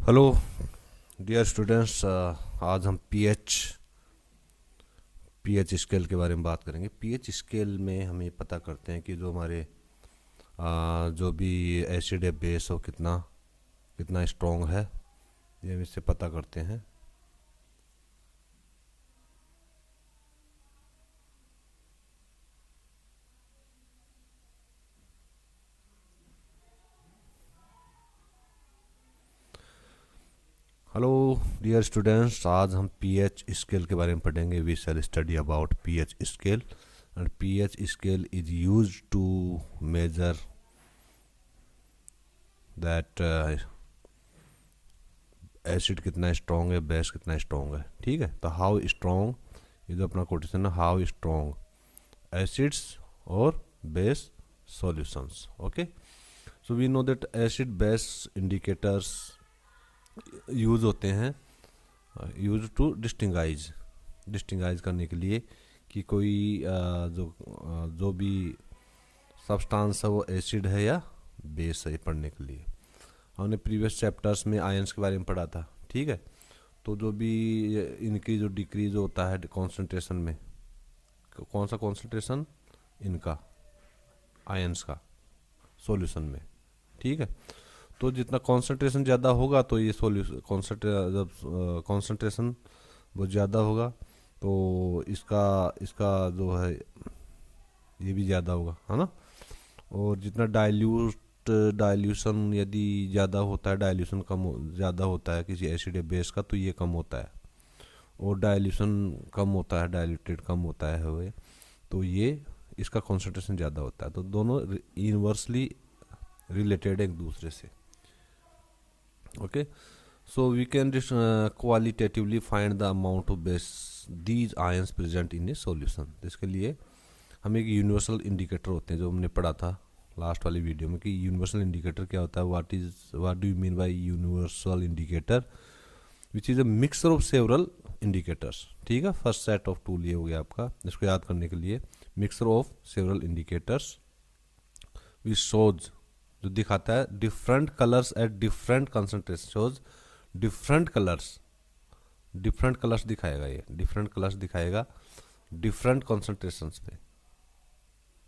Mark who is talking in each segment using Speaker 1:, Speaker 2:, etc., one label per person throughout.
Speaker 1: Hello dear students, आज हम pH scale के बारे में बात करेंगे। पीएच स्केल में हम ये पता करते हैं कि जो हमारे जो भी एसिड या बेस हो कितना कितना स्ट्रॉन्ग है, ये हम इससे पता करते हैं। हेलो डियर स्टूडेंट्स, आज हम पीएच स्केल के बारे में पढ़ेंगे। We shall study about pH scale and pH scale is used to measure that acid कितना स्ट्रॉन्ग है, बेस कितना स्ट्रॉन्ग है। ठीक है, तो हाउ स्ट्रॉन्ग, ये जो अपना कोटेशन है, हाउ स्ट्रॉन्ग एसिड्स और base solutions. Okay, so we know that acid base indicators use होते हैं, यूज टू डिस्टिंगाइज करने के लिए कि कोई जो भी सब्सटेंस है वो एसिड है या बेस है, पढ़ने के लिए। हमने प्रीवियस चैप्टर्स में आयंस के बारे में पढ़ा था। ठीक है, तो जो भी इनक्रीज और डिक्रीज होता है कॉन्सेंट्रेशन में, कौन सा कॉन्सेंट्रेशन, इनका आयंस का सॉल्यूशन में। ठीक है, तो जितना कॉन्सेंट्रेशन ज़्यादा होगा तो ये सॉल्यूशन जब कॉन्सेंट्रेशन बहुत ज़्यादा होगा तो इसका इसका जो है ये भी ज़्यादा होगा, है ना। और जितना डाइल्यूशन यदि ज़्यादा होता है, डाइल्यूशन ज़्यादा होता है किसी एसिड या बेस का, तो ये कम होता है। और डाइल्यूशन कम होता है, डाइल्यूटेड कम होता है वो, तो ये इसका कॉन्सेंट्रेशन ज़्यादा होता है। तो दोनों इनवर्सली रिलेटेड एक दूसरे से। Okay, so we can just qualitatively find the amount of base these ions present in a solution। इसके लिए हम एक यूनिवर्सल इंडिकेटर होते हैं, जो हमने पढ़ा था लास्ट वाली वीडियो में कि यूनिवर्सल इंडिकेटर क्या होता है। What do you mean by universal indicator, which is a mixer of several indicators. ठीक है, फर्स्ट सेट ऑफ टूल ये हो गया आपका, इसको याद करने के लिए। Mixer of several indicators which shows, जो दिखाता है different colours at different concentration, shows different colours दिखाएगा। ये डिफरेंट कलर्स दिखाएगा डिफरेंट कॉन्सेंट्रेशंस पे,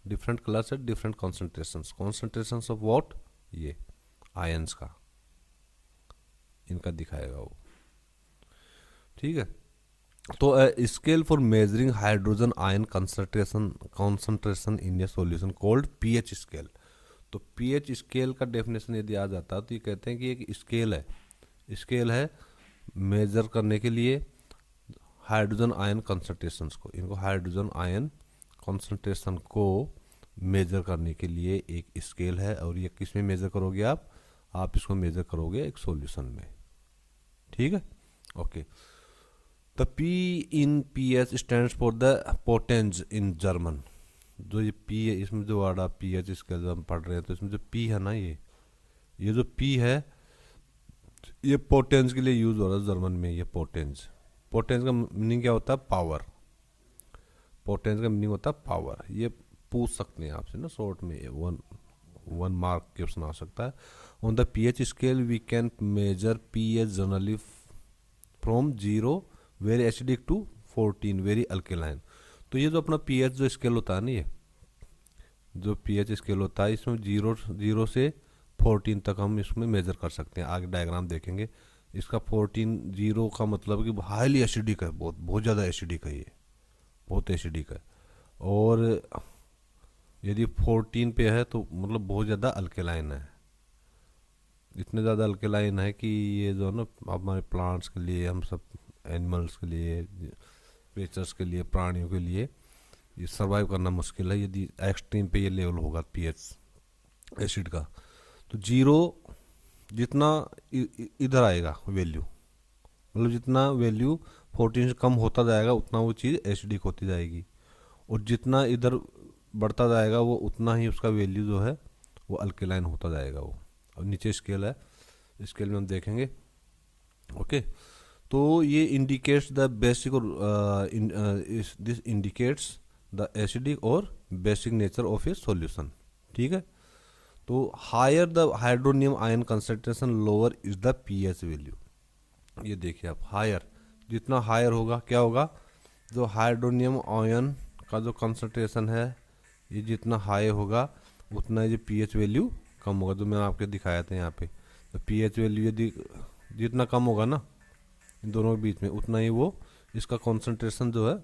Speaker 1: different colours at different concentrations of what, ये आयंस का, इनका दिखाएगा वो। ठीक है, तो scale for measuring hydrogen ion concentration in A solution called pH scale. तो पीएच स्केल का डेफिनेशन यदि आ जाता है तो ये कहते हैं कि एक स्केल है मेजर करने के लिए हाइड्रोजन आयन कंसंट्रेशंस को, इनको हाइड्रोजन आयन कंसंट्रेशन को मेजर करने के लिए एक स्केल है। और ये किस में मेजर करोगे आप इसको मेजर करोगे एक सॉल्यूशन में। ठीक है, okay. The P in P H stands for the Potenz in German. जो ये पी है, इसमें जो वर्ड आप पी एच स्केल हम पढ़ रहे हैं, तो इसमें जो पी है ना, ये जो पी है, ये पोटेंस के लिए यूज हो रहा है जर्मन में। ये पोटेंस का मीनिंग क्या होता है, पावर। पोटेंस का मीनिंग होता है पावर। ये पूछ सकते हैं आपसे ना शॉर्ट में, वन मार्क क्वेश्चन आ सकता है। On the pH scale we can measure pH generally from 0 very acidic to 14 very alkaline. तो ये जो अपना पीएच जो स्केल होता है ना, ये जो पीएच स्केल होता है, इसमें जीरो से 14 तक हम इसमें मेजर कर सकते हैं। आगे डायग्राम देखेंगे इसका। 14 जीरो का मतलब कि हाईली एसिडिक है, बहुत ज़्यादा एसिडिक है, ये बहुत एसिडिक है। और यदि 14 पे है तो मतलब बहुत ज़्यादा अल्केलाइन है। इतने ज़्यादा अल्केलाइन है कि ये जो है ना हमारे प्लांट्स के लिए, हम सब एनिमल्स के लिए, क्रिएचर्स के लिए, प्राणियों के लिए ये सर्वाइव करना मुश्किल है यदि एक्सट्रीम पे ये लेवल होगा पीएच एसिड का। तो जीरो जितना इधर आएगा वैल्यू, मतलब जितना वैल्यू 14 से कम होता जाएगा उतना वो चीज़ एसिडिक होती जाएगी। और जितना इधर बढ़ता जाएगा वो उतना ही उसका वैल्यू जो है वो अल्केलाइन होता जाएगा वो। और नीचे स्केल है, स्केल में हम देखेंगे। ओके, तो ये इंडिकेट्स द बेसिक, और दिस इंडिकेट्स द एसिडिक और basic nature of a solution. ठीक है, तो higher the hydronium ion concentration lower is the pH value. ये देखिए आप, हायर, जितना हायर होगा क्या होगा, जो हाइड्रोनियम आयन का जो कंसंट्रेशन है ये जितना हाई होगा उतना ये पीएच वैल्यू कम होगा, जो मैंने आपको दिखाया था यहाँ पे। तो पीएच वैल्यू यदि जितना कम होगा ना इन दोनों के बीच में, उतना ही वो इसका कंसंट्रेशन जो है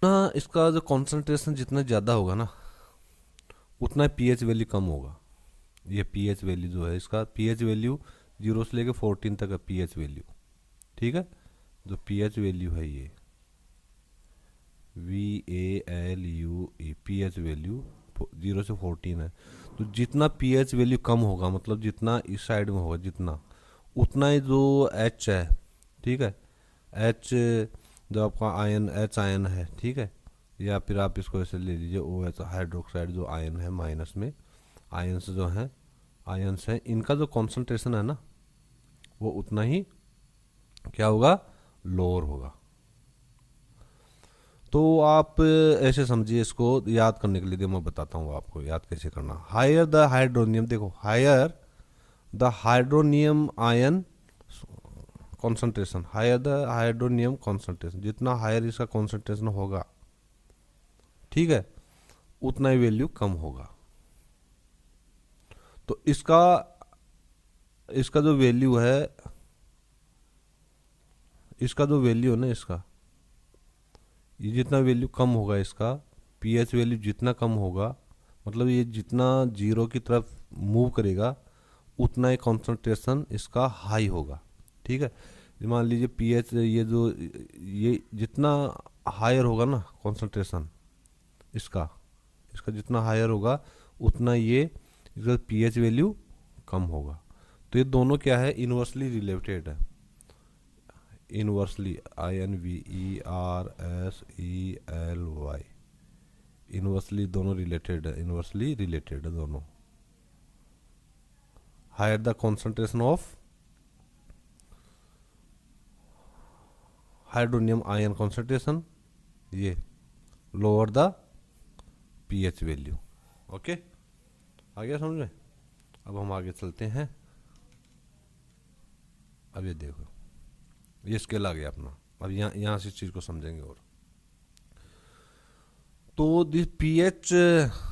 Speaker 1: ना, इसका जो कंसंट्रेशन जितना ज़्यादा होगा ना उतना पीएच वैल्यू कम होगा। ये पीएच वैल्यू जो है, इसका पीएच वैल्यू 0 से लेकर 14 तक है पीएच वैल्यू, ठीक है। जो पीएच वैल्यू है ये VALUE, पीएच वैल्यू 0 से 14 है। तो जितना पीएच वैल्यू कम होगा, मतलब जितना इस साइड में होगा जितना, उतना ही जो H है, ठीक है, H जो आपका आयन H आयन है, ठीक है, या फिर आप इसको ऐसे ले लीजिए OH हाइड्रोक्साइड जो आयन है माइनस में, आयन्स जो हैं, आयन्स हैं, इनका जो कॉन्सेंट्रेशन है ना वो उतना ही क्या होगा, लोअर होगा। तो आप ऐसे समझिए, इसको याद करने के लिए मैं बताता हूँ आपको याद कैसे करना। हायर द हाइड्रोनियम, देखो higher the hydronium ion concentration, higher the hydronium concentration, जितना हायर इसका कॉन्सेंट्रेशन होगा, ठीक है, उतना ही वैल्यू कम होगा। तो इसका इसका जो वैल्यू है, इसका जो वैल्यू है ना, इसका ये जितना वैल्यू कम होगा, इसका पीएच वैल्यू जितना कम होगा, मतलब ये जितना 0 की तरफ मूव करेगा उतना ही कॉन्सेंट्रेशन इसका हाई होगा, ठीक है। मान लीजिए पीएच ये जो ये जितना हायर होगा ना कॉन्सेंट्रेशन इसका, इसका जितना हायर होगा उतना ये इसका पीएच वैल्यू कम होगा। तो ये दोनों क्या है, इन्वर्सली रिलेटेड है, इन्वर्सली INVERSELY, इन्वर्सली दोनों रिलेटेड है, इन्वर्सली रिलेटेड है दोनों। Higher the concentration of hydronium ion concentration, ये lower the pH value. Okay, आ गया समझ में। अब हम आगे चलते हैं। अब ये देखो, ये स्केल आ गया अपना। अब यहाँ से इस चीज़ को समझेंगे। और तो दिस पीएच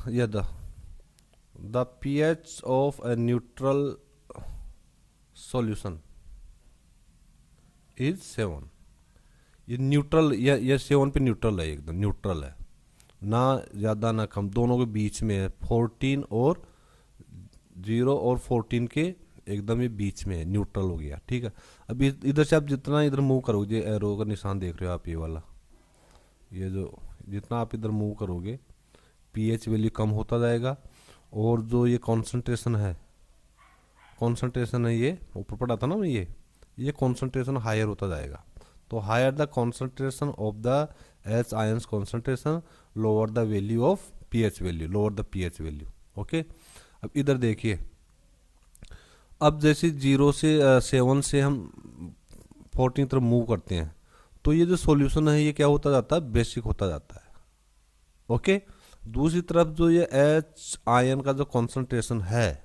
Speaker 1: या the pH of a neutral solution is 7। ये न्यूट्रल, ये 7 पे न्यूट्रल है, एकदम न्यूट्रल है, ना ज़्यादा ना कम, दोनों के बीच में है। 14 और 0 और 14 के एकदम ये बीच में है, न्यूट्रल हो गया, ठीक है। अभी इधर से आप जितना इधर मूव करोगे, एरो का निशान देख रहे हो आप, ये वाला, ये जो जितना आप इधर मूव करोगे पीएच वैल्यू कम होता जाएगा, और जो ये कॉन्सेंट्रेशन है ये ऊपर पड़ा था ना, ये कॉन्सेंट्रेशन हायर होता जाएगा। तो higher the concentration of the H ions concentration, lower the value of pH value, lower the pH value. Okay, अब इधर देखिए, अब जैसे 0 से 7 से हम 14 तरफ मूव करते हैं, तो ये जो सॉल्यूशन है ये क्या होता जाता है, बेसिक होता जाता है। ओके, दूसरी तरफ जो ये एच आयन का जो कॉन्सेंट्रेशन है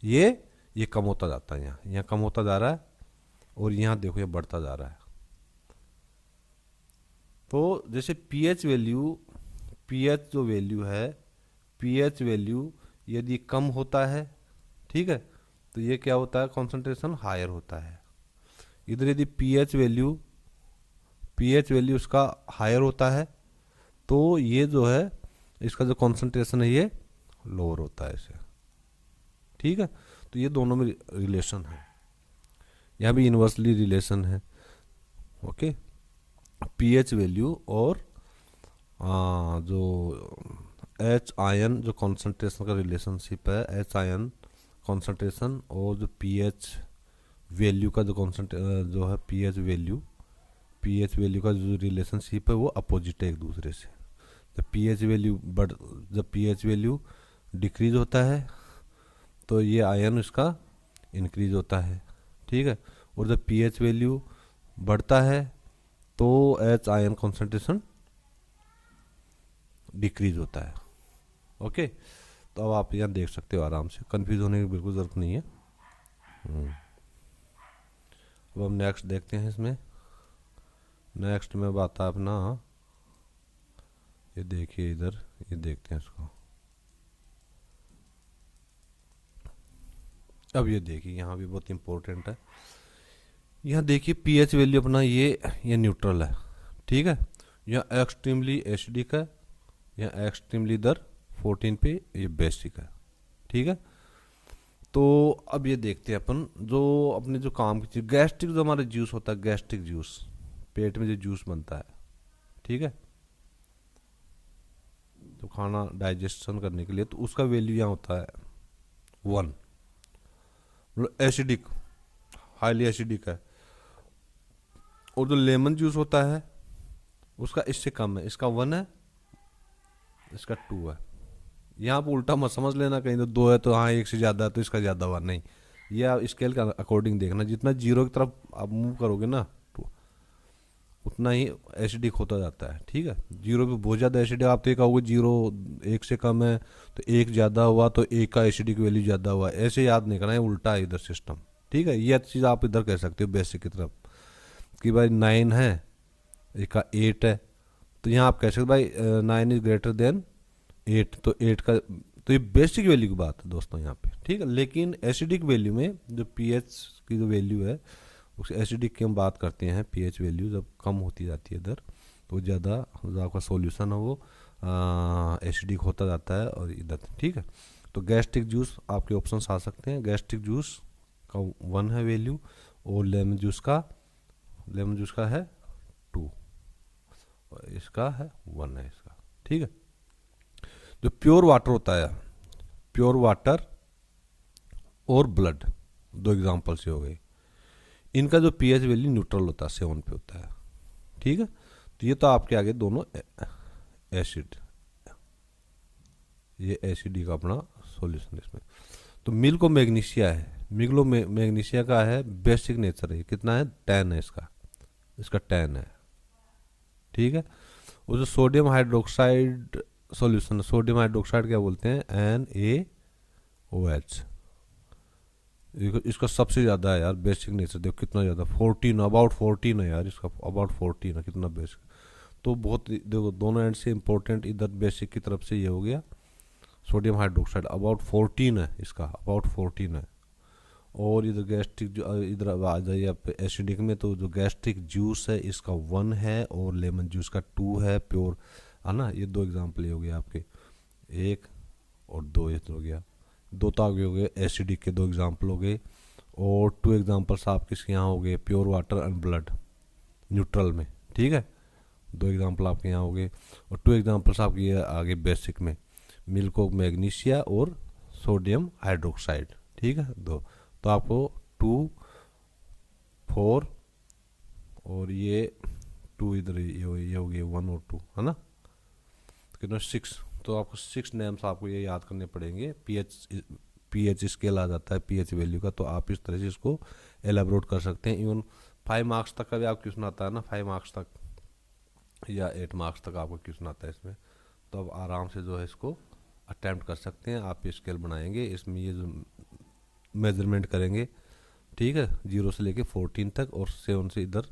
Speaker 1: ये कम होता जाता है, यहाँ कम होता जा रहा है, और यहाँ देखो ये बढ़ता जा रहा है। तो जैसे पीएच वैल्यू, पीएच जो वैल्यू है, पीएच वैल्यू यदि कम होता है, ठीक है, तो ये क्या होता है, कॉन्सेंट्रेशन हायर होता है। इधर यदि पीएच वैल्यू इसका हायर होता है, तो ये जो है इसका जो कॉन्सेंट्रेशन है ये लोअर होता है इसे, ठीक है। तो ये दोनों में रिलेशन है, यहाँ भी इन्वर्सली रिलेशन है। ओके, पीएच वैल्यू और जो एच आयन जो कॉन्सेंट्रेशन का रिलेशनशिप है, एच आयन कॉन्सेंट्रेशन और जो पीएच वैल्यू का जो है पीएच वैल्यू का जो रिलेशनशिप है वो अपोजिट है एक दूसरे से। जब पीएच वैल्यू डिक्रीज होता है तो ये आयन इसका इंक्रीज होता है, ठीक है, और जब पीएच वैल्यू बढ़ता है तो एच आयन कॉन्सेंट्रेशन डिक्रीज होता है। ओके, तो अब आप यहाँ देख सकते हो आराम से, कंफ्यूज होने की बिल्कुल ज़रूरत नहीं है। अब हम नेक्स्ट देखते हैं। इसमें नेक्स्ट में बात है अपना, ये देखिए इधर, ये देखते हैं इसको। अब ये देखिए यहाँ भी बहुत इंपॉर्टेंट है। यहाँ देखिए पीएच वैल्यू अपना ये न्यूट्रल है, ठीक है। यहाँ एक्सट्रीमली एसिडिक है, यहाँ एक्सट्रीमली इधर 14 पे ये बेसिक है, ठीक है। तो अब ये देखते हैं अपन जो अपने जो काम की चीज़, गैस्ट्रिक जो हमारा जूस होता है, गैस्ट्रिक जूस, पेट में जो जूस बनता है, ठीक है, तो खाना डाइजेशन करने के लिए, तो उसका वैल्यू यहाँ होता है 1, मतलब एसिडिक, हाईली एसिडिक है। और जो लेमन जूस होता है उसका इससे कम है, इसका 1 है, इसका 2 है। यहाँ पर उल्टा मत समझ लेना, कहीं तो 2 है तो हाँ 1 से ज़्यादा है तो इसका ज़्यादा हुआ, नहीं। ये आप स्केल के अकॉर्डिंग देखना, जितना जीरो की तरफ आप मूव करोगे ना तो उतना ही एसिडिक होता जाता है, ठीक है। जीरो पे बहुत ज़्यादा एसिडिक, आप तो ये कहोगे जीरो 1 से कम है तो 1 ज़्यादा हुआ तो 1 का एसिडिक वैल्यू ज़्यादा हुआ, ऐसे याद नहीं करना है, उल्टा है इधर सिस्टम, ठीक है। ये चीज़ आप इधर कह सकते हो बेसिक की तरफ कि भाई 9 है, एक का 8 है, तो यहाँ आप कह सकते भाई 9 इज ग्रेटर देन 8, तो 8 का, तो ये बेसिक वैल्यू की बात है दोस्तों यहाँ पे, ठीक है। लेकिन एसिडिक वैल्यू में जो पीएच की जो वैल्यू है, उस एसिडिक की हम बात करते हैं, पीएच वैल्यू जब कम होती जाती है इधर, तो ज़्यादा जो आपका सॉल्यूशन है वो एसिडिक होता जाता है और इधर, ठीक है। तो गैस्ट्रिक जूस आपके ऑप्शंस आ सकते हैं, गैस्ट्रिक जूस का 1 है वैल्यू, और लेमन जूस का है 2, और इसका है 1 है इसका, ठीक है। जो प्योर वाटर होता है, प्योर वाटर और ब्लड, 2 एग्जांपल से हो गए, इनका जो पीएच वैल्यू न्यूट्रल होता है, 7 पे होता है, ठीक है। तो ये तो आपके आगे दोनों एसिड, ये एसिडी का अपना सॉल्यूशन इसमें। तो मिल्क और मैग्नीशिया है, मिल्क मैग्नीशिया का है बेसिक नेचर है, कितना है 10 है इसका 10 है, ठीक है। वो जो sodium hydroxide solution, sodium hydroxide क्या बोलते हैं, NaOH, इसका सबसे ज़्यादा है यार बेसिक नेचर, देखो कितना ज़्यादा, 14, अबाउट 14 है यार इसका, अबाउट 14 है, कितना बेसिक। तो बहुत देखो दोनों एंड से इंपॉर्टेंट, इधर बेसिक की तरफ से ये हो गया सोडियम हाइड्रोक्साइड, अबाउट 14 है इसका, अबाउट 14 है। और इधर गैस्ट्रिक जो, इधर आ जाइए आप एसिडिक में, तो जो गैस्ट्रिक जूस है इसका 1 है, और लेमन जूस का 2 है प्योर, है ना। ये 2 एग्जाम्पल हो गए आपके, 1 और 2, ये तो हो गया 2, तो आगे हो गए एसिडिक के 2 एग्जाम्पल हो गए, और 2 एग्जाम्पल्स आपके यहाँ हो गए pure water and blood neutral में, ठीक है। 2 एग्जाम्पल आपके यहाँ हो गए, और 2 एग्जाम्पल्स आपके आगे बेसिक में, मिल्क ऑफ मैग्नीशिया और सोडियम हाइड्रोक्साइड, ठीक है 2। तो आपको 2, 4 और ये 2 इधर ये हो गए 1 और 2, है ना, कितना 6। तो आपको 6 नेम्स आपको ये याद करने पड़ेंगे। पीएच स्केल आ जाता है पीएच वैल्यू का, तो आप इस तरह से इसको एलेबोरेट कर सकते हैं। इवन 5 मार्क्स तक का भी आप क्वेश्चन आता है ना, 5 मार्क्स तक या 8 मार्क्स तक आपको क्वेश्चन आता है इसमें, तो आप आराम से जो है इसको अटैम्प्ट कर सकते हैं। आप स्केल बनाएंगे, इसमें ये जो मेजरमेंट करेंगे, ठीक है, 0 से लेके 14 तक, और 7 से इधर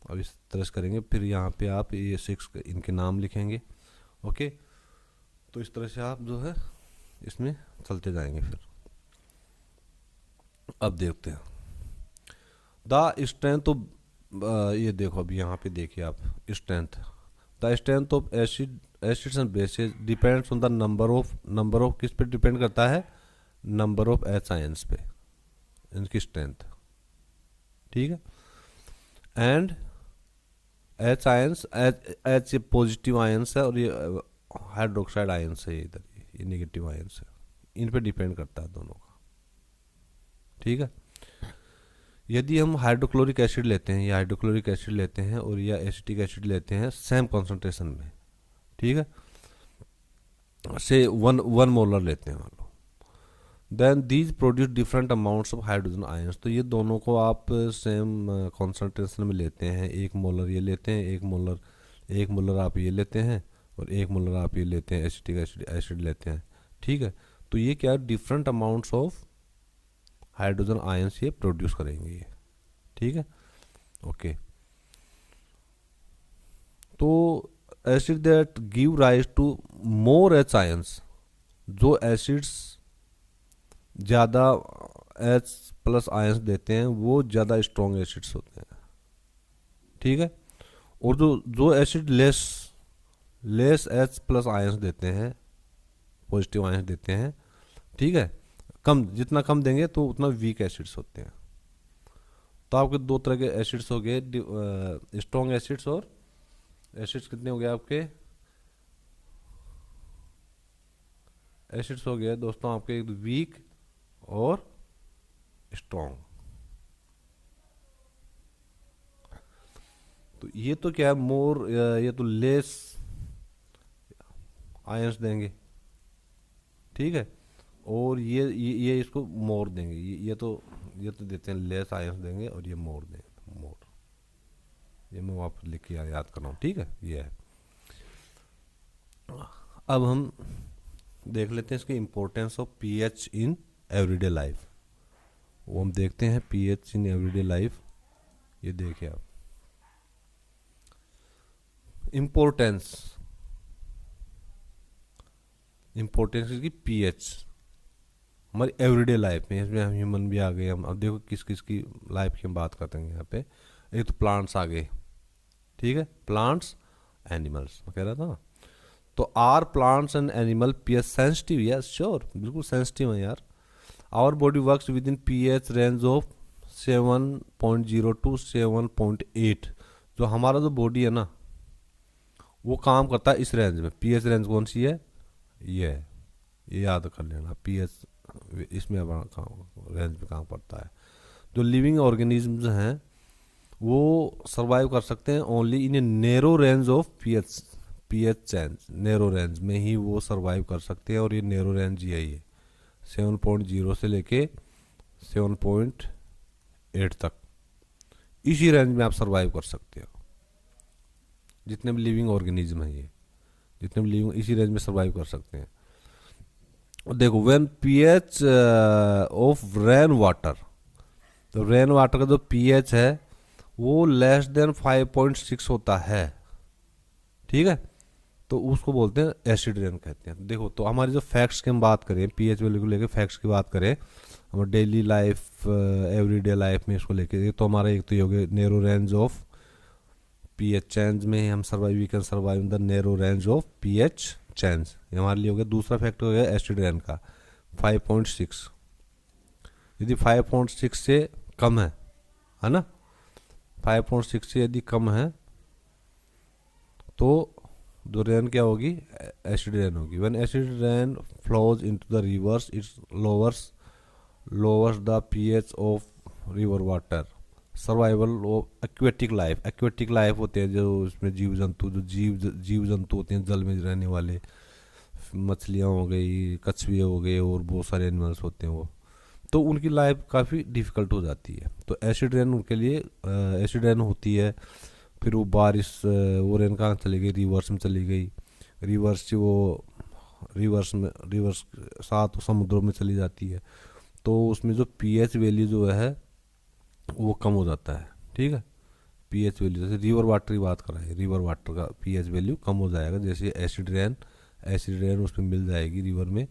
Speaker 1: अब इस तरह से करेंगे। फिर यहाँ पे आप ये 6 इनके नाम लिखेंगे, ओके। तो इस तरह से आप जो है इसमें चलते जाएंगे। फिर अब देखते हैं द स्ट्रेंथ ऑफ, ये देखो अभी यहाँ पे देखिए आप, strength, the strength of acids and bases depends on the number of किस पे डिपेंड करता है, नंबर ऑफ H आयंस पे, इनकी स्ट्रेंथ, ठीक है। एंड H आयंस, H ये पॉजिटिव आयंस है, और ये हाइड्रोक्साइड आयंस है, इधर ये नेगेटिव आयंस है, इन पे डिपेंड करता है दोनों का, ठीक है। यदि हम हाइड्रोक्लोरिक एसिड लेते हैं, या हाइड्रोक्लोरिक एसिड लेते हैं और या एसिटिक एसिड लेते हैं सेम कॉन्सेंट्रेशन में, ठीक है, से 1 मोलर लेते हैं मान लो, then these produce different amounts of hydrogen ions. तो ये दोनों को आप सेम कॉन्सेंट्रेशन में लेते हैं, 1 मोलर ये लेते हैं, 1 मोलर आप ये लेते हैं, और 1 मोलर आप ये लेते हैं, एसिटिक एसिड लेते हैं, ठीक है। तो ये क्या है, different amounts of hydrogen ions ये प्रोड्यूस करेंगे ये, ठीक है। ओके, तो acid that give rise to more H ions, जो एसिड्स ज़्यादा एच प्लस आयंस देते हैं वो ज़्यादा स्ट्रॉन्ग एसिड्स होते हैं, ठीक है। और जो जो acid less less H plus ions देते हैं, पॉजिटिव आयंस देते हैं, ठीक है, कम, जितना कम देंगे तो उतना वीक एसिड्स होते हैं। तो आपके दो तरह के एसिड्स हो गए, स्ट्रॉन्ग एसिड्स, और एसिड्स कितने हो गए आपके, एसिड्स हो गए दोस्तों आपके वीक और स्ट्रॉन्ग। तो ये तो क्या है, मोर, ये तो लेस आयंस देंगे, ठीक है, और ये इसको मोर देंगे, ये तो देते हैं लेस आयंस देंगे, और ये मोर देंगे, मोर, ये मैं वापस लिख के याद कर रहा हूँ, ठीक है, ये है। अब हम देख लेते हैं इसकी importance of pH in everyday life. वो हम देखते हैं पीएच इन एवरीडे लाइफ, ये देखिए आप, इम्पोर्टेंस की पीएच हमारी एवरीडे लाइफ में, इसमें हम ह्यूमन भी आ गए, हम अब देखो किस किस की लाइफ की हम बात करते हैं यहाँ पे। एक तो प्लांट्स आ गए, ठीक है, प्लांट्स, एनिमल्स मैं कह रहा था ना। तो are plants and animal pH sensitive? Yes sure, बिल्कुल सेंसिटिव है यार। Our body works within pH range of 7.0 to 7.8। जो हमारा जो बॉडी है ना वो काम करता है इस रेंज में। पीएच रेंज कौन सी है, ये है, ये याद कर लेना, पीएच इसमें रेंज में काम करता है। जो लिविंग ऑर्गेनिजम्स हैं वो सरवाइव कर सकते हैं only in a narrow range of pH change, narrow range में ही वो सरवाइव कर सकते हैं, और ये नैरो रेंज यही है 7.0 से लेके 7.8 तक, इसी रेंज में आप सरवाइव कर सकते हो। जितने भी लिविंग ऑर्गेनिज्म हैं ये, जितने भी लिविंग इसी रेंज में सरवाइव कर सकते हैं। देखो when pH of rain water, तो रेन वाटर का जो पीएच है वो लेस देन 5.6 होता है, ठीक है, तो उसको बोलते हैं एसिड रेन कहते हैं। देखो तो हमारी जो फैक्ट्स की हम बात करें, पीएच वैल्यू को लेकर फैक्ट्स की बात करें, हमारे डेली लाइफ एवरीडे लाइफ में इसको लेके, तो हमारा एक तो ये हो गया narrow range of pH change में हम survive, we can survive in the narrow range of pH change, ये हमारे लिए हो गया। दूसरा फैक्टर हो गया एसिड रेन का 5.6। यदि 5.6 से कम है ना, 5.6 से यदि कम है तो जो रेन क्या होगी, एसिड रेन होगी। When acid rain flows into the reverse it's lowers the pH of river water. Survival of aquatic life, aquatic life होते हैं जो इसमें जीव जंतु, जो जीव जंतु होते हैं जल में रहने वाले, मछलियाँ हो गई, कछुए हो गए, और बहुत सारे एनिमल्स होते हैं वो, तो उनकी लाइफ काफ़ी डिफ़िकल्ट हो जाती है। तो एसिड रेन उनके लिए एसिड रेन होती है। फिर वो बारिश, वो रेन कहाँ चली गई, रिवर्स में चली गई, रिवर्स से वो रिवर्स सात समुद्रों में चली जाती है, तो उसमें जो पीएच वैल्यू जो है वो कम हो जाता है, ठीक है। पीएच वैल्यू जैसे रिवर वाटर की बात कराएं, रिवर वाटर का पीएच वैल्यू कम हो जाएगा, जैसे एसिड रेन उसमें मिल जाएगी रिवर में,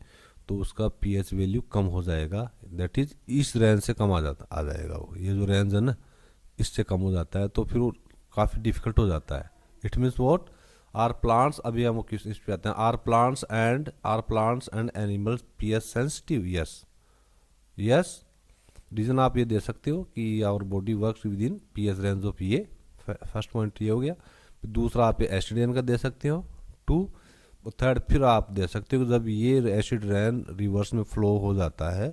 Speaker 1: तो उसका पीएच वैल्यू कम हो जाएगा। दैट इज इस रेंज से कम आ जाएगा वो, ये जो रेंज है ना इससे कम हो जाता है, तो फिर वो काफ़ी डिफिकल्ट हो जाता है। It means what, are plants, अभी हम किस इस पे आते हैं, are plants and animals pH sensitive? Yes. Reason आप ये दे सकते हो कि our body works within pH range of, ये फर्स्ट पॉइंट ये हो गया। दूसरा आप ये एसिड रेन का दे सकते हो 2। थर्ड फिर आप दे सकते हो जब ये एसिड रेन रिवर्स में फ्लो हो जाता है,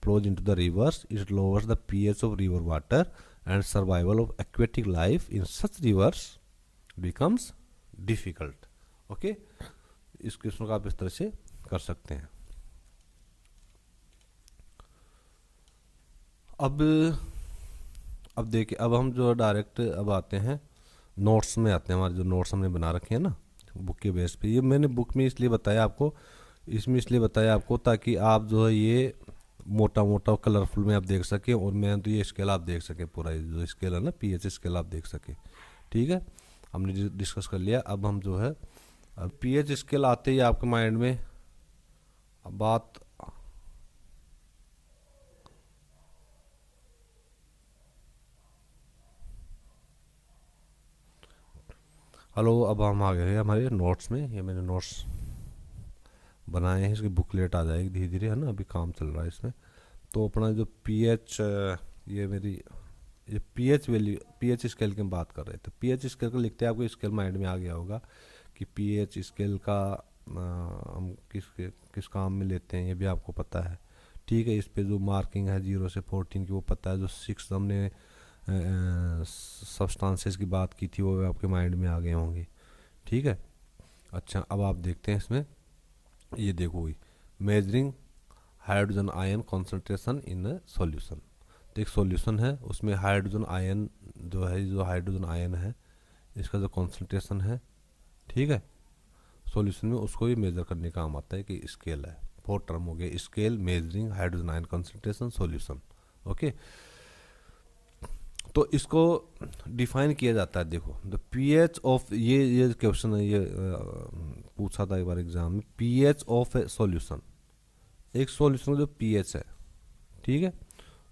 Speaker 1: flows into the reverse, it lowers the pH of river water and survival of aquatic life in such reverse becomes difficult. Okay, इस क्वेश्चन को आप इस तरह से कर सकते हैं। अब देखिए, अब हम जो डायरेक्ट अब आते हैं नोट्स में आते हैं, हमारे जो नोट्स हमने बना रखे हैं ना बुक के बेस पे। ये मैंने बुक में इसलिए बताया आपको, इसमें इसलिए बताया आपको ताकि आप जो है ये मोटा मोटा कलरफुल में आप देख सके, और मैं तो ये स्केल आप देख सके, पूरा ये जो स्केल है ना पीएच स्केल आप देख सके। ठीक है, हमने डिस्कस कर लिया। अब हम जो है अब पीएच स्केल आते ही आपके माइंड में अब बात हेलो, अब हम आ गए हमारे नोट्स में। ये मैंने नोट्स बनाए हैं, इसकी बुकलेट आ जाएगी धीरे धीरे, है ना, अभी काम चल रहा है इसमें। तो अपना जो पीएच, ये मेरी ये पीएच वैल्यू, पीएच स्केल की हम बात कर रहे थे। पीएच स्केल को लिखते हैं, आपको स्केल माइंड में आ गया होगा कि पीएच स्केल का हम किस काम में लेते हैं, ये भी आपको पता है। ठीक है, इस पे जो मार्किंग है 0 से 14 की वो पता है। जो 6 हमने सब्सटेंसेस की बात की थी वो आपके माइंड में आ गए होंगे। ठीक है, अच्छा अब आप देखते हैं इसमें, ये देखो measuring hydrogen ion concentration in a solution. तो एक सॉल्यूशन है, उसमें हाइड्रोजन आयन जो है, जो हाइड्रोजन आयन है इसका जो कॉन्सेंट्रेशन है, ठीक है, सॉल्यूशन में, उसको भी मेजर करने का काम आता है कि स्केल है। 4 टर्म हो गए, scale, measuring, hydrogen ion concentration, solution. Okay, तो इसको डिफाइन किया जाता है। देखो द पीएच ऑफ, ये क्वेश्चन है, ये पूछा था एक बार एग्जाम में, पीएच ऑफ ए सॉल्यूशन। एक सॉल्यूशन का जो पीएच है, ठीक है,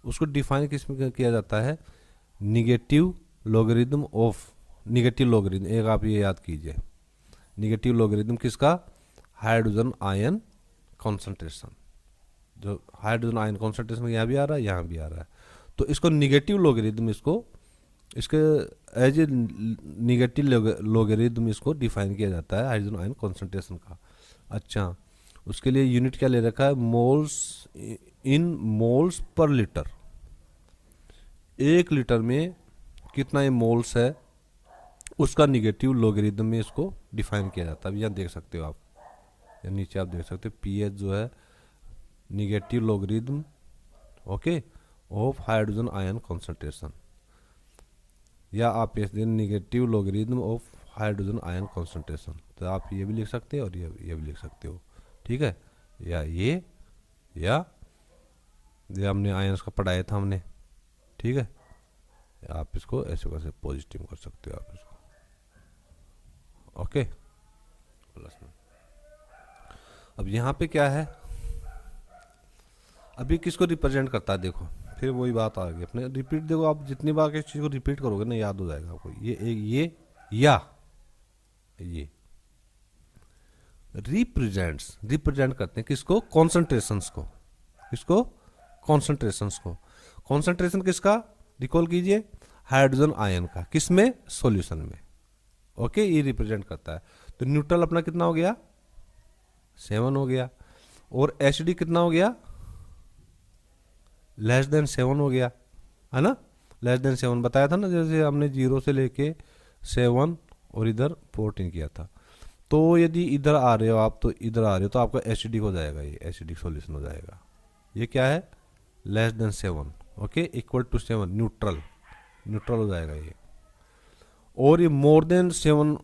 Speaker 1: उसको डिफाइन किस में किया जाता है, negative logarithm of, negative logarithm, एक आप ये याद कीजिए, निगेटिव लॉगरिदम किसका, हाइड्रोजन आयन कॉन्सेंट्रेशन। जो हाइड्रोजन आयन कॉन्सेंट्रेशन यहाँ भी आ रहा है, यहाँ भी आ रहा है, तो इसको निगेटिव लॉगरिदम, इसको इसके एज ए निगेटिव लॉगरिदम इसको डिफाइन किया जाता है हाइड्रोजन आयन कॉन्सेंट्रेशन का। अच्छा, उसके लिए यूनिट क्या ले रखा है, मोल्स, इन मोल्स पर लीटर। 1 लीटर में कितना ये मोल्स है, उसका निगेटिव लॉगरिदम में इसको डिफाइन किया जाता है। अब यहाँ देख सकते हो आप, या नीचे आप देख सकते हो, पीएच जो है negative logarithm, okay, of hydrogen ion concentration, या आप इस दिन negative logarithm of hydrogen ion concentration. तो आप ये भी लिख सकते हो और ये भी लिख सकते हो। ठीक है, या ये हमने आयंस का पढ़ाया था हमने। ठीक है, आप इसको ऐसे वैसे पॉजिटिव कर सकते हो आप इसको, ओके, प्लस में। अब यहाँ पे क्या है, अभी किसको रिप्रेजेंट करता है, देखो फिर वही बात आ गई अपने, रिपीट, देखो आप जितनी बार किस चीज़ को रिपीट करोगे ना याद हो जाएगा आपको। ये रिप्रेजेंट करते हैं किसको, कॉन्सेंट्रेशंस को, किसको, कॉन्सेंट्रेशंस को। कॉन्सेंट्रेशन किसका, रिकॉल कीजिए, हाइड्रोजन आयन का, किसमें, सॉल्यूशन में। ओके, ये रिप्रेजेंट करता है। तो न्यूट्रल अपना कितना हो गया, 7 हो गया, और एचडी कितना हो गया, लेस देन 7 हो गया, है ना, लेस देन 7 बताया था ना, जैसे हमने 0 से लेके 7 और इधर 14 किया था। तो यदि इधर आ रहे हो आप, तो इधर आ रहे हो तो आपका एसिडिक हो जाएगा, ये एसिडिक सॉल्यूशन हो जाएगा। ये क्या है, less than 7, okay, equal to 7, neutral हो जाएगा ये। और ये मोर देन 7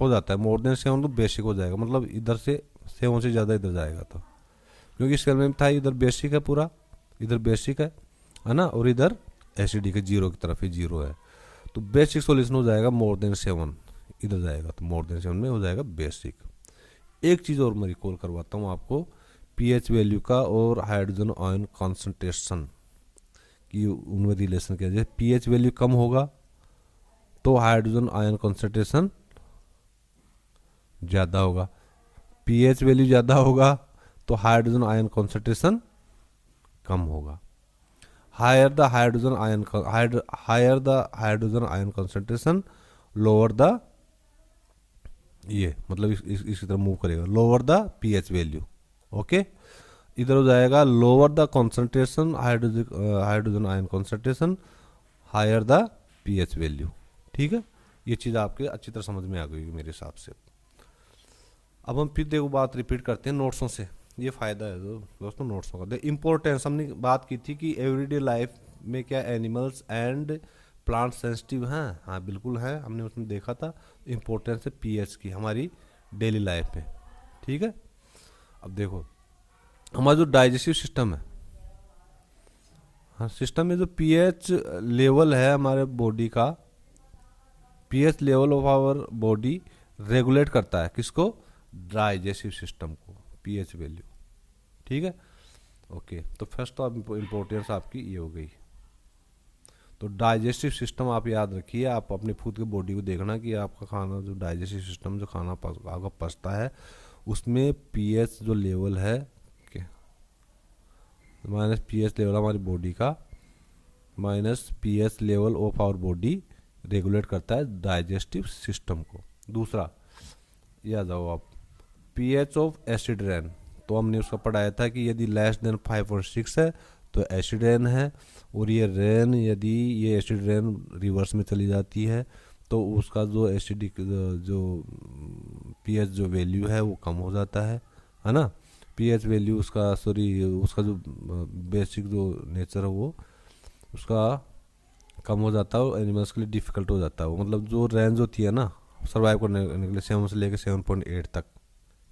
Speaker 1: हो जाता है, मोर देन 7 तो बेसिक हो जाएगा, मतलब इधर से 7 से ज़्यादा इधर जाएगा, तो क्योंकि स्केल में था इधर बेसिक है पूरा, इधर बेसिक है ना, और इधर एसिडिक है, 0 की तरफ ही 0 है, तो बेसिक सॉल्यूशन हो जाएगा मोर देन 7, इधर जाएगा तो मोर देन 7 में हो जाएगा बेसिक। एक चीज़ और मैं रिकॉल करवाता हूँ आपको, पीएच वैल्यू का और हाइड्रोजन आयन कॉन्सेंट्रेशन की उनमें रिलेशन किया जाए। पीएच वैल्यू कम होगा तो हाइड्रोजन आयन कॉन्सेंट्रेशन ज़्यादा होगा, पीएच वैल्यू ज़्यादा होगा तो हाइड्रोजन आयन कॉन्सेंट्रेशन कम होगा। Higher the hydrogen ion concentration, lower the, ये मतलब इसकी तरफ मूव करेगा, lower the pH value. Okay, इधर हो जाएगा lower the concentration, hydrogen ion concentration, higher the pH value. ठीक है, ये चीज़ आपके अच्छी तरह समझ में आ गई मेरे हिसाब से। अब हम फिर देखो बात रिपीट करते हैं नोट्सों से, ये फ़ायदा है दोस्तों नोट्सों का। द इम्पोर्टेंस, हमने बात की थी कि एवरीडे लाइफ में क्या एनिमल्स एंड प्लांट सेंसिटिव हैं, हाँ बिल्कुल है, हमने उसमें देखा था इम्पोर्टेंस है पीएच की हमारी डेली लाइफ में। ठीक है, अब देखो हमारा जो डाइजेस्टिव सिस्टम है, हाँ सिस्टम में जो पीएच लेवल है हमारे बॉडी का, pH level of our body regulate करता है किसको, डाइजेस्टिव सिस्टम को, पीएच वैल्यू। ठीक है, ओके। तो फर्स्ट तो इम्पोर्टेंस आपकी ये हो गई। तो डाइजेस्टिव सिस्टम आप याद रखिए, आप अपने खुद के बॉडी को देखना कि आपका खाना जो डाइजेस्टिव सिस्टम जो खाना आपका पचता है उसमें पीएच जो लेवल है माइनस पीएच लेवल हमारी बॉडी का, minus pH level of our body regulate करता है डाइजेस्टिव सिस्टम को। दूसरा याद जाओ आप, पीएच ऑफ एसिड रेन, तो हमने उसका पढ़ाया था कि यदि लेस देन 5.6 है तो एसिड रेन है, और ये रेन यदि ये एसिड रेन रिवर्स में चली जाती है तो उसका जो एसिडिक जो पीएच जो वैल्यू है वो कम हो जाता है ना। पीएच वैल्यू उसका उसका जो बेसिक जो नेचर है वो उसका कम हो जाता है और एनिमल्स के लिए डिफ़िकल्ट हो जाता है वो, मतलब जो रेंज होती है ना सर्वाइव करने के लिए 7 से लेकर 7.8 तक,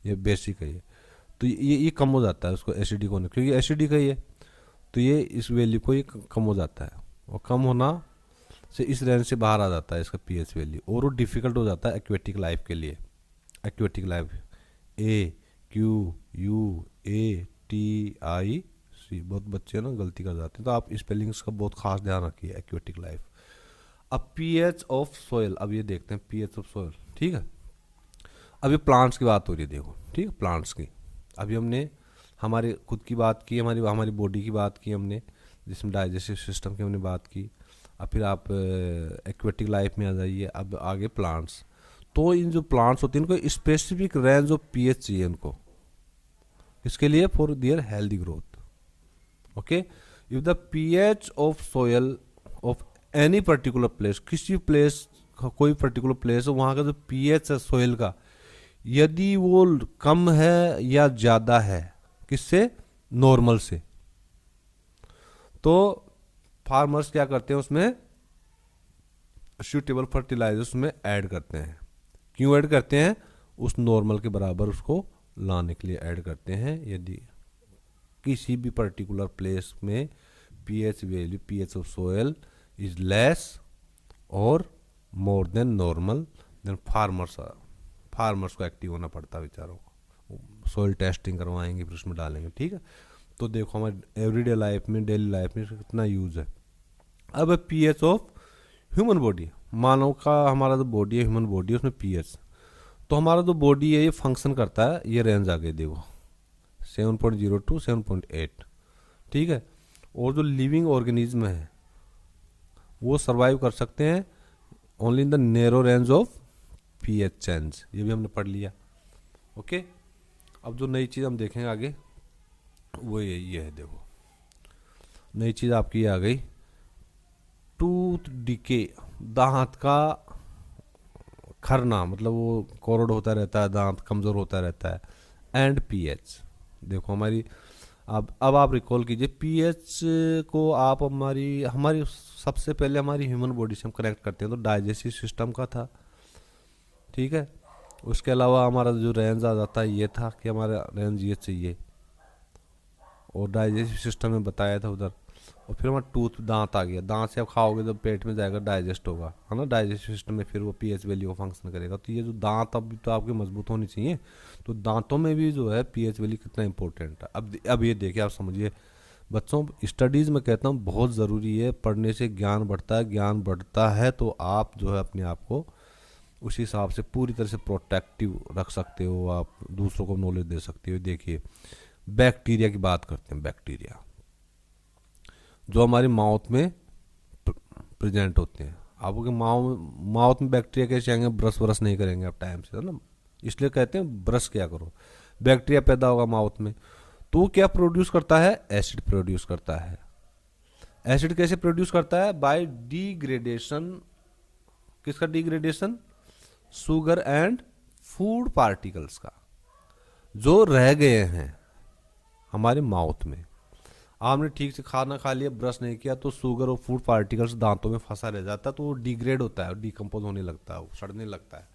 Speaker 1: ये बेसिक है ये। तो ये कम हो जाता है उसको एसिडिक होने, क्योंकि एसिडिक है ये, तो ये इस वैल्यू को ये कम हो जाता है, और कम होना से इस रेंज से बाहर आ जाता है इसका पीएच वैल्यू, और वो डिफ़िकल्ट हो जाता है एक्वेटिक लाइफ के लिए। एक्वेटिक लाइफ AQUATIC, बहुत बच्चे ना गलती कर जाते हैं, तो आप स्पेलिंग्स का बहुत खास ध्यान रखिए। Aquatic life. अब पीएच ऑफ सोयल, अब ये देखते हैं पीएच ऑफ सोयल। ठीक है, अभी प्लांट्स की बात हो रही है, देखो ठीक है प्लांट्स की। अभी हमने हमारे खुद की बात की, हमारी बॉडी की बात की हमने, जिसमें डाइजेस्टिव सिस्टम की हमने बात की। अब फिर आप एक्वेटिक लाइफ में आ जाइए, अब आगे प्लांट्स। तो इन जो प्लांट्स होते हैं इनको स्पेसिफिक रेंज ऑफ पीएच चाहिए इनको, इसके लिए for their healthy growth. Okay, if the pH of soil of any particular place, किसी प्लेस कोई पर्टिकुलर प्लेस है वहाँ का जो पीएच है सोयल का, यदि वो कम है या ज़्यादा है किससे, नॉर्मल से, तो फार्मर्स क्या करते हैं उसमें सूटेबल फर्टिलाइजर उसमें ऐड करते हैं। क्यों ऐड करते हैं, उस नॉर्मल के बराबर उसको लाने के लिए ऐड करते हैं। यदि किसी भी पर्टिकुलर प्लेस में pH value, pH of soil is less और more than normal, then farmers को एक्टिव होना पड़ता है बेचारों को, सोयल टेस्टिंग करवाएंगे फिर उसमें डालेंगे। ठीक है, तो देखो हमारे एवरीडे लाइफ में, डेली लाइफ में कितना यूज़ है। अब पीएच ऑफ ह्यूमन बॉडी, मानव का हमारा जो बॉडी है, ह्यूमन बॉडी है, उसमें पीएच, तो हमारा जो बॉडी है ये फंक्शन करता है, ये रेंज आ गई देखो 7.0 to 7.8। ठीक है, और जो लिविंग ऑर्गेनिज्म है वो सर्वाइव कर सकते हैं only in the narrow range of pH change, ये भी हमने पढ़ लिया। ओके, अब जो नई चीज़ हम देखेंगे आगे वो ये है, देखो नई चीज़ आपकी आ गई, टूथ डिके, दांत का खरना, मतलब वो कोरड होता रहता है, दांत कमज़ोर होता रहता है, एंड पीएच। देखो हमारी अब आप रिकॉल कीजिए, पीएच को आप हमारी सबसे पहले हमारी ह्यूमन बॉडी से हम कनेक्ट करते हैं तो डाइजेस्टिव सिस्टम का था। ठीक है, उसके अलावा हमारा जो रेंज आ जाता है ये था कि हमारा रेंज ये चाहिए, और डाइजेस्टिव सिस्टम में बताया था उधर, और फिर हमारा टूथ, दांत आ गया, दांत से आप खाओगे जब पेट में जाएगा डाइजेस्ट होगा, है ना, डाइजेस्टिव सिस्टम में फिर वो पीएच वैल्यू का फंक्शन करेगा। तो ये जो दांत अब तो आपके मजबूत होनी चाहिए, तो दांतों में भी जो है पीएच वैल्यू कितना इंपॉर्टेंट है। अब ये देखिए, आप समझिए बच्चों, स्टडीज़ में कहता हूँ बहुत ज़रूरी है, पढ़ने से ज्ञान बढ़ता है, ज्ञान बढ़ता है तो आप जो है अपने आप को उसी हिसाब से पूरी तरह से प्रोटेक्टिव रख सकते हो, आप दूसरों को नॉलेज दे सकते हो। देखिए बैक्टीरिया की बात करते हैं, बैक्टीरिया जो हमारी माउथ में प्रेजेंट होते हैं। आपके माउथ में बैक्टीरिया कैसे आएंगे, ब्रश नहीं करेंगे आप टाइम से, है ना, इसलिए कहते हैं ब्रश क्या करो। बैक्टीरिया पैदा होगा माउथ में, तो क्या प्रोड्यूस करता है, एसिड प्रोड्यूस करता है। एसिड कैसे प्रोड्यूस करता है, बाय डिग्रेडेशन, किसका degradation, sugar and food particles का, जो रह गए हैं हमारे माउथ में। आपने ठीक से खाना खा लिया, ब्रश नहीं किया, तो शुगर और फूड पार्टिकल्स दांतों में फंसा रह जाता है, तो वो डिग्रेड होता है, डिकम्पोज होने लगता है, वो सड़ने लगता है।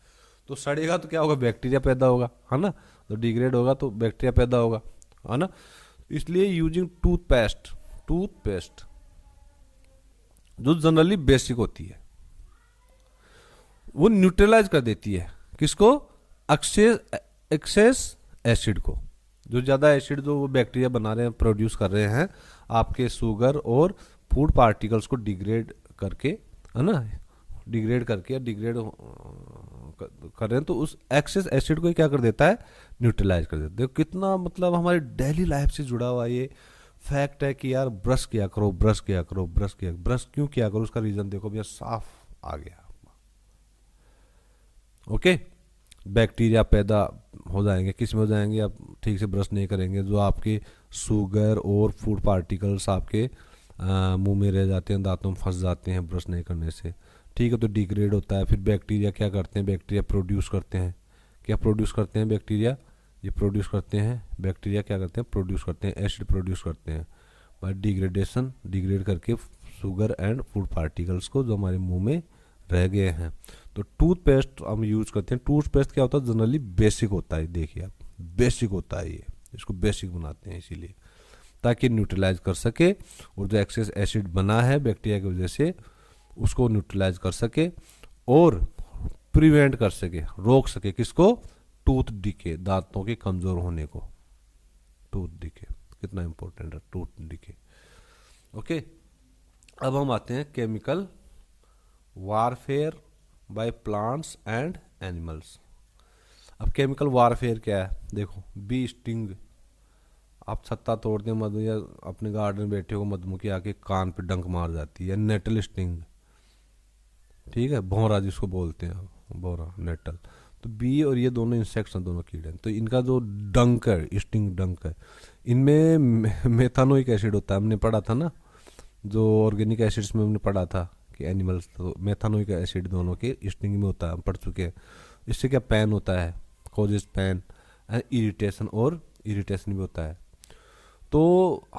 Speaker 1: तो सड़ेगा तो क्या होगा, बैक्टीरिया पैदा होगा, है ना। तो डिग्रेड होगा तो बैक्टीरिया पैदा होगा, है ना। इसलिए यूजिंग टूथपेस्ट जो जनरली बेसिक होती है वो न्यूट्रलाइज कर देती है किसको, एक्सेस एसिड को। जो ज़्यादा एसिड जो वो बैक्टीरिया बना रहे हैं, प्रोड्यूस कर रहे हैं आपके शुगर और फूड पार्टिकल्स को डिग्रेड करके, है ना, डिग्रेड करके, डिग्रेड कर रहे हैं, तो उस एक्सेस एसिड को क्या कर देता है, न्यूट्रलाइज कर देता है। देखो कितना मतलब हमारी डेली लाइफ से जुड़ा हुआ ये फैक्ट है कि यार ब्रश किया करो, ब्रश किया करो, ब्रश क्यों किया करो, उसका रीज़न देखो भैया साफ आ गया। ओके, बैक्टीरिया पैदा हो जाएंगे, किस में हो जाएंगे, आप ठीक से ब्रश नहीं करेंगे, जो आपके शुगर और फूड पार्टिकल्स आपके मुंह में रह जाते हैं, दांतों में फंस जाते हैं ब्रश नहीं करने से, ठीक है, तो डिग्रेड होता है। फिर बैक्टीरिया क्या करते हैं, बैक्टीरिया प्रोड्यूस करते हैं, क्या प्रोड्यूस करते हैं बैक्टीरिया, ये प्रोड्यूस करते हैं, बैक्टीरिया क्या करते हैं, प्रोड्यूस करते हैं, एसिड प्रोड्यूस करते हैं बाय डिग्रेडेशन, डिग्रेड करके शुगर एंड फूड पार्टिकल्स को जो हमारे मुंह में रह गए हैं। तो टूथपेस्ट हम यूज करते हैं। टूथपेस्ट क्या होता है, जनरली बेसिक होता है, देखिए आप, बेसिक होता है ये, इसको बेसिक बनाते हैं इसीलिए ताकि न्यूट्रलाइज कर सके और जो एक्सेस एसिड बना है बैक्टीरिया की वजह से उसको न्यूट्रलाइज कर सके और प्रिवेंट कर सके, रोक सके किसको, टूथ डिके, दांतों के कमजोर होने को। टूथ डिके कितना इंपॉर्टेंट है, टूथ डिके। ओके, अब हम आते हैं chemical warfare by plants and animals. अब केमिकल वारफेयर क्या है, देखो, बी स्टिंग, आप छत्ता तोड़ते हैं मधु, या अपने गार्डन में बैठे हो, मधुमक्खी आके कान पे डंक मार जाती है, नेटल स्टिंग, ठीक है, भौरा जिसको बोलते हैं, भौरा, नेटल। तो बी और ये दोनों इंसेक्ट्स हैं, दोनों कीड़े हैं, तो इनका जो डंक है, स्टिंग डंक है, इनमें मेथानोइक एसिड होता है, हमने पढ़ा था ना, जो ऑर्गेनिक एसिड्स में हमने पढ़ा था कि एनिमल्स, तो मेथानोइक एसिड दोनों के स्टिंग में होता है, हम पढ़ चुके हैं। इससे क्या पैन होता है, कॉजेज पैन एंड इरिटेशन, और इरिटेशन भी होता है। तो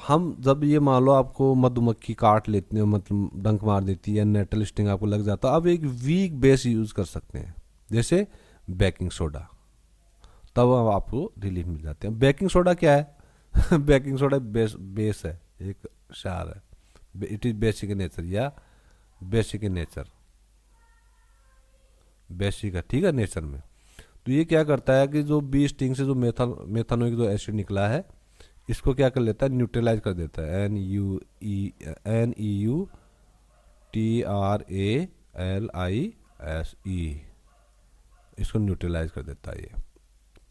Speaker 1: हम जब ये मान लो आपको मधुमक्खी काट लेती है, मतलब डंक मार देती है, नेटल स्टिंग आपको लग जाता है, अब एक वीक बेस यूज कर सकते हैं, जैसे बेकिंग सोडा, तब आपको रिलीफ मिल जाते हैं। बेकिंग सोडा क्या है बेकिंग सोडा बेस है, एक क्षार है, it is basic in nature, या बेसिक इन नेचर, बेसिक है, ठीक है, नेचर में। तो ये क्या करता है कि जो बी स्टिंग से जो मेथानोइक जो एसिड निकला है, इसको क्या कर लेता है, न्यूट्रलाइज कर देता है, NEUTRALISE, इसको न्यूट्रलाइज कर देता है ये,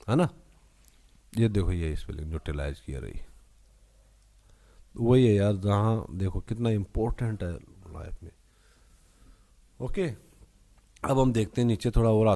Speaker 1: है ना। ये देखो ये स्पेलिंग न्यूट्रलाइज किया रही, वही है यार, जहाँ देखो कितना इम्पोर्टेंट है लाइफ में। ओके, अब हम देखते हैं नीचे थोड़ा और आते